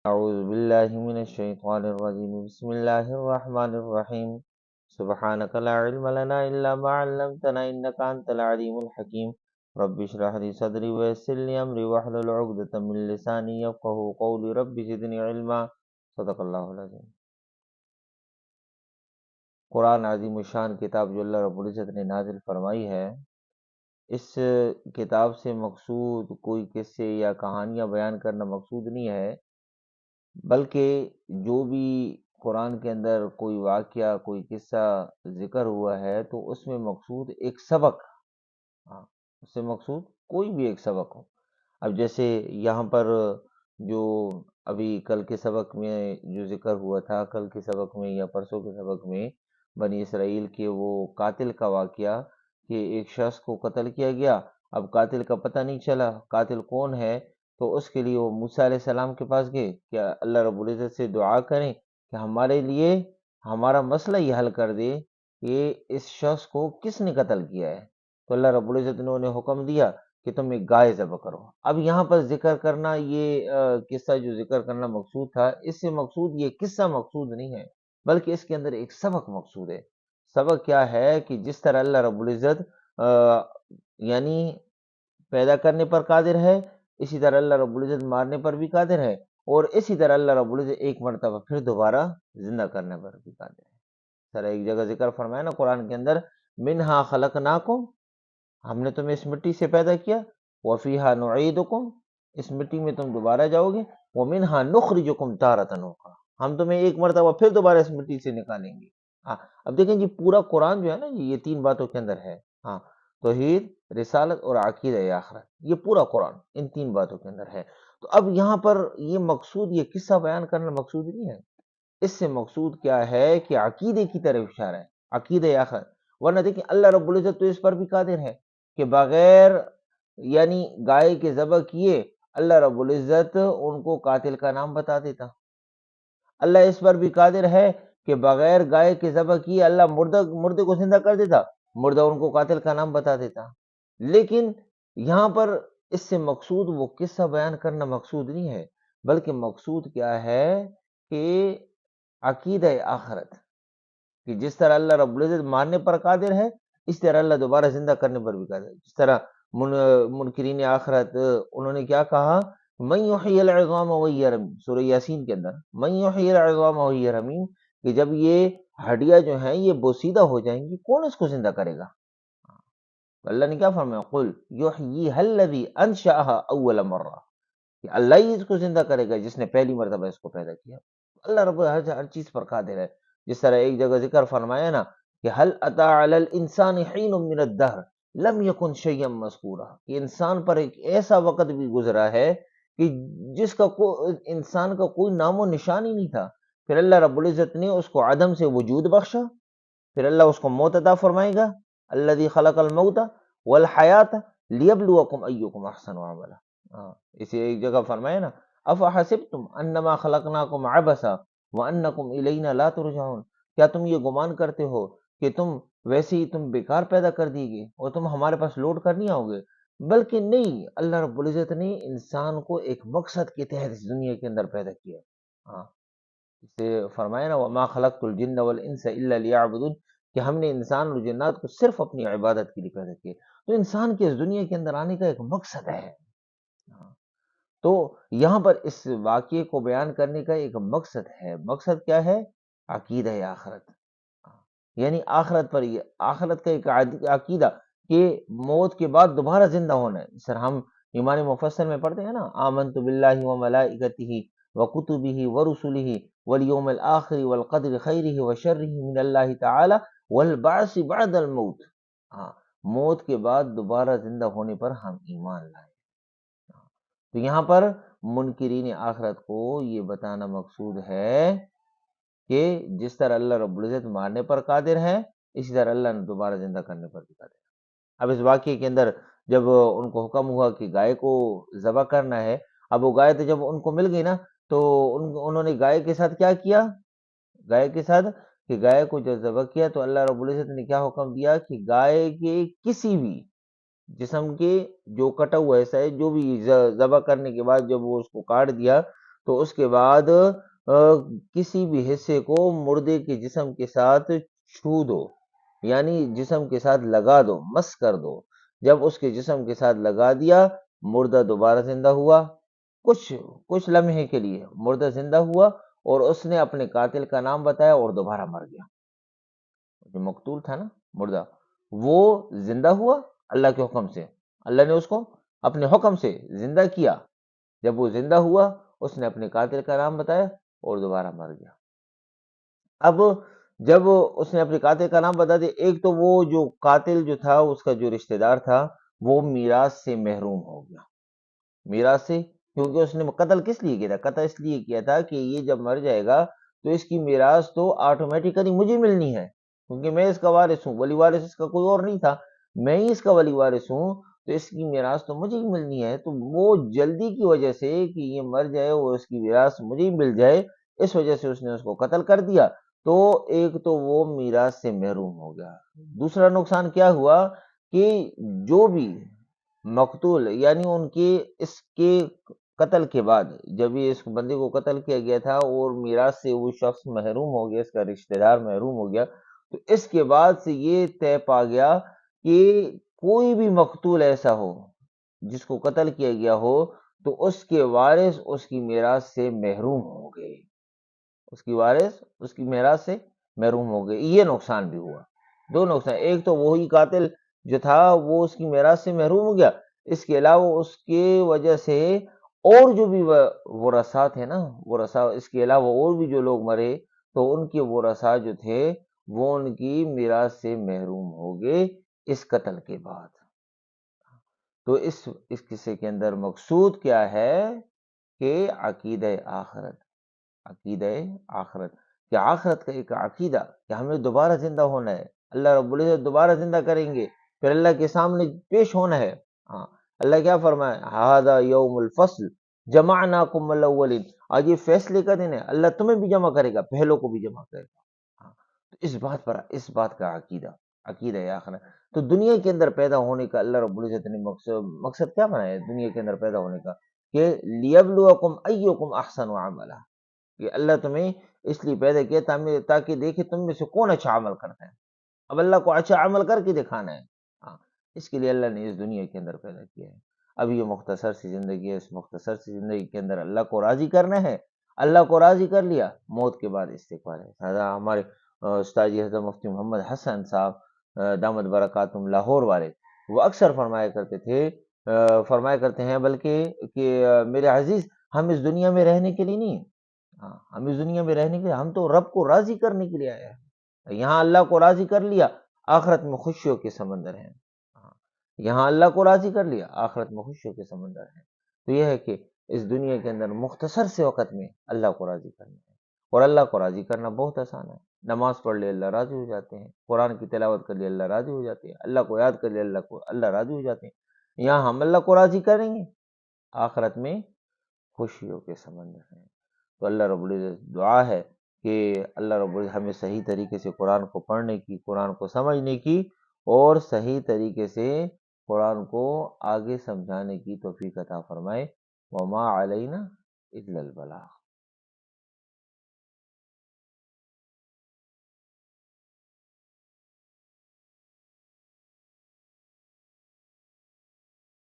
اعوذ باللہ من الشیطان الرجیم بسم اللہ الرحمن الرحیم سبحانک لا علم لنا الا ما علمتنا انک انت العلیم الحکیم رب اشرح لی صدری ویسر لی امری واحلل عقدۃ من لسانی یفقهوا قولی رب زدنی علما صدق اللہ العظیم۔ قرآن عظیم الشان کتاب جو اللہ رب العزت نے نازل فرمائی ہے، اس کتاب سے مقصود کوئی قصے یا کہانیاں بیان کرنا مقصود نہیں ہے، بلکہ جو بھی قرآن کے اندر کوئی واقعہ کوئی قصہ ذکر ہوا ہے تو اس میں مقصود ایک سبق، ہاں، اس سے مقصود کوئی بھی ایک سبق ہو۔ اب جیسے یہاں پر جو ابھی کل کے سبق میں جو ذکر ہوا تھا، کل کے سبق میں یا پرسوں کے سبق میں بنی اسرائیل کے وہ قاتل کا واقعہ کہ ایک شخص کو قتل کیا گیا، اب قاتل کا پتہ نہیں چلا قاتل کون ہے، تو اس کے لیے وہ موسیٰ علیہ السلام کے پاس گئے کہ اللہ رب العزت سے دعا کریں کہ ہمارے لیے ہمارا مسئلہ یہ حل کر دے کہ اس شخص کو کس نے قتل کیا ہے۔ تو اللہ رب العزت نے انہیں حکم دیا کہ تم ایک گائے ذبح کرو۔ اب یہاں پر ذکر کرنا یہ قصہ جو ذکر کرنا مقصود تھا، اس سے مقصود یہ قصہ مقصود نہیں ہے، بلکہ اس کے اندر ایک سبق مقصود ہے۔ سبق کیا ہے کہ جس طرح اللہ رب العزت یعنی پیدا کرنے پر قادر ہے، اسی طرح اللہ رب العزت مارنے پر بھی قادر ہے، اور اسی طرح اللہ رب العزت ایک مرتبہ پھر دوبارہ زندہ کرنے پر بھی قادر ہے۔ سر ایک جگہ ذکر فرمایا نا قرآن کے اندر، منہا خلقناکم، ہم نے تمہیں اس مٹی سے پیدا کیا، وفیہا نعیدکم، اس مٹی میں تم دوبارہ جاؤ گے، ومنہا نخرجکم تارۃ اخری، ہم تمہیں ایک مرتبہ پھر دوبارہ اس مٹی سے نکالیں گے۔ ہاں، اب دیکھیں جی پورا قرآن جو ہے نا یہ تین باتوں کے اندر ہے، ہاں، توحید، رسالت اور عقیدہ آخرت، یہ پورا قرآن ان تین باتوں کے اندر ہے۔ تو اب یہاں پر یہ مقصود، یہ قصہ بیان کرنا مقصود نہیں ہے، اس سے مقصود کیا ہے کہ عقیدے کی طرف اشارہ ہے، عقیدہ آخرت۔ ورنہ دیکھیں اللہ رب العزت تو اس پر بھی قادر ہے کہ بغیر یعنی گائے کے ذبح کیے اللہ رب العزت ان کو قاتل کا نام بتا دیتا۔ اللہ اس پر بھی قادر ہے کہ بغیر گائے کے ذبح کیے اللہ مردے کو زندہ کر دیتا، مردہ ان کو قاتل کا نام بتا دیتا۔ لیکن یہاں پر اس سے مقصود وہ قصہ بیان کرنا مقصود نہیں ہے، بلکہ مقصود کیا ہے کہ عقیدہ آخرت، کہ جس طرح اللہ رب العزت مارنے پر قادر ہے، اس طرح اللہ دوبارہ زندہ کرنے پر بھی قادر ہے۔ جس طرح منکرین آخرت انہوں نے کیا کہا، من یحیی العظام وہی رمیم، سورہ یاسین کے اندر من یحیی العظام وہی رمیم، کہ جب یہ ہڈیاں جو ہیں یہ بوسیدہ ہو جائیں گی کون اس کو زندہ کرے گا؟ اللہ نے کیا فرمایا، قل یحییھا الذی انشأھا اول مرہ، کہ اللہ ہی اس کو زندہ کرے گا جس نے پہلی مرتبہ اس کو پیدا کیا۔ اللہ رب ہر چیز پر قادر ہے۔ جس طرح ایک جگہ ذکر فرمایا نا کہ هل اتى على الانسان حين من الدهر لم يكن شيئا مذکورا، کہ انسان پر ایک ایسا وقت بھی گزرا ہے کہ جس کا انسان کا کوئی نام و نشان ہی نہیں تھا، پھر اللہ رب العزت نے اس کو عدم سے وجود بخشا، پھر اللہ اس کو موت عطا فرمائے گا، الذی خلق الموت والحیات لیبلوکم ایکم احسن عملا۔ اسی ایک جگہ فرمایا نا افحسبتم انما خلقناکم عبثا وانکم الینا لا ترجعون، کیا تم یہ گمان کرتے ہو کہ تم ویسے ہی تم بیکار پیدا کر دیے گے اور تم ہمارے پاس لوٹ کر نہیں آؤ گے؟ بلکہ نہیں، اللہ رب العزت نے انسان کو ایک مقصد کے تحت اس دنیا کے اندر پیدا کیا۔ ہاں، اسے فرمایا نا وما خلقت الجن والانس الا لیعبدون، کہ ہم نے انسان اور جنات کو صرف اپنی عبادت کے لیے پیدا کیا۔ تو انسان کے اس دنیا کے اندر آنے کا ایک مقصد ہے۔ تو یہاں پر اس واقعے کو بیان کرنے کا ایک مقصد ہے، مقصد کیا ہے؟ عقیدہ آخرت، یعنی آخرت پر، یہ آخرت کا ایک عقیدہ کہ موت کے بعد دوبارہ زندہ ہونا ہے۔ سر ہم ایمان مفصل میں پڑھتے ہیں نا آمنت باللہ وملائکتہ وکتبہ ورسلہ والیوم الآخر والقدر خیرہ وشرہ من اللہ تعالی والبعث بعد الموت، ہاں، موت کے بعد دوبارہ زندہ ہونے پر ہم ایمان لائیں۔ تو یہاں پر منکرین آخرت کو یہ بتانا مقصود ہے کہ جس طرح اللہ رب العزت مارنے پر قادر ہے، اسی طرح اللہ نے دوبارہ زندہ کرنے پر بھی قادر ہے۔ اب اس واقعے کے اندر جب ان کو حکم ہوا کہ گائے کو ذبح کرنا ہے، اب وہ گائے تو جب ان کو مل گئی نا تو انہوں نے گائے کے ساتھ کیا کیا، گائے کے ساتھ کہ گائے کو جب ذبح کیا تو اللہ رب العزت نے کیا حکم دیا کہ گائے کے کسی بھی جسم کے جو کٹا ہوا ایسا ہے جو بھی ذبح کرنے کے بعد جب وہ اس کو کاٹ دیا تو اس کے بعد کسی بھی حصے کو مردے کے جسم کے ساتھ چھو دو، یعنی جسم کے ساتھ لگا دو، مس کر دو۔ جب اس کے جسم کے ساتھ لگا دیا، مردہ دوبارہ زندہ ہوا، کچھ لمحے کے لیے مردہ زندہ ہوا، اور اس نے اپنے قاتل کا نام بتایا اور دوبارہ مر گیا۔ جو مقتول تھا نا مردہ، وہ زندہ ہوا اللہ کے حکم سے، اللہ نے اس کو اپنے حکم سے زندہ کیا۔ جب وہ زندہ ہوا، اس نے اپنے قاتل کا نام بتایا اور دوبارہ مر گیا۔ اب جب اس نے اپنے قاتل کا نام بتا دیا، ایک تو وہ جو قاتل جو تھا، اس کا جو رشتہ دار تھا، وہ میراث سے محروم ہو گیا۔ میراث سے، کیونکہ اس نے قتل کس لیے کیا تھا؟ قتل اس لیے کیا تھا کہ یہ جب مر جائے گا تو اس کی میراث تو آٹومیٹیکلی مجھے ملنی ہے، کیونکہ میں اس کا وارث ہوں، ولی وارث اس کا کوئی اور نہیں تھا، میں ہی اس کا ولی وارث ہوں، تو اس کی میراث تو مجھے ہی ملنی ہے۔ تو وہ جلدی کی وجہ سے کہ یہ مر جائے اور اس کی میراث مجھے ہی مل جائے، اس وجہ سے اس نے اس کو قتل کر دیا۔ تو ایک تو وہ میراث سے محروم ہو گیا۔ دوسرا نقصان کیا ہوا کہ جو بھی مقتول، یعنی ان کے اس کے قتل کے بعد، جب یہ اس بندے کو قتل کیا گیا تھا اور میراث سے وہ شخص محروم ہو گیا، اس کا رشتہ دار محروم ہو گیا، تو اس کے بعد سے یہ طے پا گیا کہ کوئی بھی مقتول ایسا ہو جس کو قتل کیا گیا ہو، تو اس کے وارث اس کی میراث سے محروم ہو گئے، اس کی وارث اس کی میراث سے محروم ہو گئے۔ یہ نقصان بھی ہوا، دو نقصان، ایک تو وہی قاتل جو تھا وہ اس کی میراث سے محروم ہو گیا، اس کے علاوہ اس کے وجہ سے اور جو بھی ورثاء تھے نا، ورثاء، اس کے علاوہ اور بھی جو لوگ مرے، تو ان کے ورثاء جو تھے وہ ان کی میراث سے محروم ہو گئے اس قتل کے بعد۔ تو اس قصے کے اندر مقصود کیا ہے کہ عقیدہ آخرت، عقیدہ آخرت، کہ آخرت کا ایک عقیدہ کہ ہمیں دوبارہ زندہ ہونا ہے، اللہ رب العزت دوبارہ زندہ کریں گے، پھر اللہ کے سامنے پیش ہونا ہے۔ ہاں، اللہ کیا فرمائے؟ ھذا یوم الفصل جمعناکم الاولین، آج یہ فیصلے کا دن ہے، اللہ تمہیں بھی جمع کرے گا، پہلوں کو بھی جمع کرے گا۔ ہاں، تو اس بات کا عقیدہ آخرت۔ تو دنیا کے اندر پیدا ہونے کا اللہ رب العزت نے مقصد کیا بنایا ہے دنیا کے اندر پیدا ہونے کا؟ کہ لیبلوکم ایکم احسن عملا، کہ اللہ تمہیں اس لیے پیدا کیا تاکہ دیکھے تم میں سے کون اچھا عمل کرتا ہے۔ اب اللہ کو اچھا عمل کر کے دکھانا ہے، ہاں، اس کے لیے اللہ نے اس دنیا کے اندر پیدا کیا ہے۔ اب یہ مختصر سی زندگی ہے، اس مختصر سی زندگی کے اندر اللہ کو راضی کرنا ہے، اللہ کو راضی کر لیا، موت کے بعد استقبال ہے۔ ہمارے استاد جی حضرت مفتی محمد حسن صاحب دامت برکاتہم لاہور والے، وہ اکثر فرمایا کرتے ہیں بلکہ کہ میرے عزیز، ہم اس دنیا میں رہنے کے لیے نہیں، ہاں، ہم اس دنیا میں رہنے کے لیے، ہم تو رب کو راضی کرنے کے لیے آئے ہیں۔ یہاں اللہ کو راضی کر لیا، آخرت میں خوشیوں کے سمندر ہیں۔ ہاں، یہاں اللہ کو راضی کر لیا، آخرت میں خوشیوں کے سمندر ہیں۔ تو یہ ہے کہ اس دنیا کے اندر مختصر سے وقت میں اللہ کو راضی کرنا ہے، اور اللہ کو راضی کرنا بہت آسان ہے۔ نماز پڑھ لے اللہ راضی ہو جاتے ہیں، قرآن کی تلاوت کر لے اللہ راضی ہو جاتے ہیں، اللہ کو یاد کر لے اللہ راضی ہو جاتے ہیں۔ یہاں ہم اللہ کو راضی کریں گے، آخرت میں خوشیوں کے سمندر ہیں۔ تو اللہ رب العزت دعا ہے کہ اللہ رب العزت ہمیں صحیح طریقے سے قرآن کو پڑھنے کی، قرآن کو سمجھنے کی، اور صحیح طریقے سے قرآن کو آگے سمجھانے کی توفیق عطا فرمائے۔ وما علینا الا البلاغ۔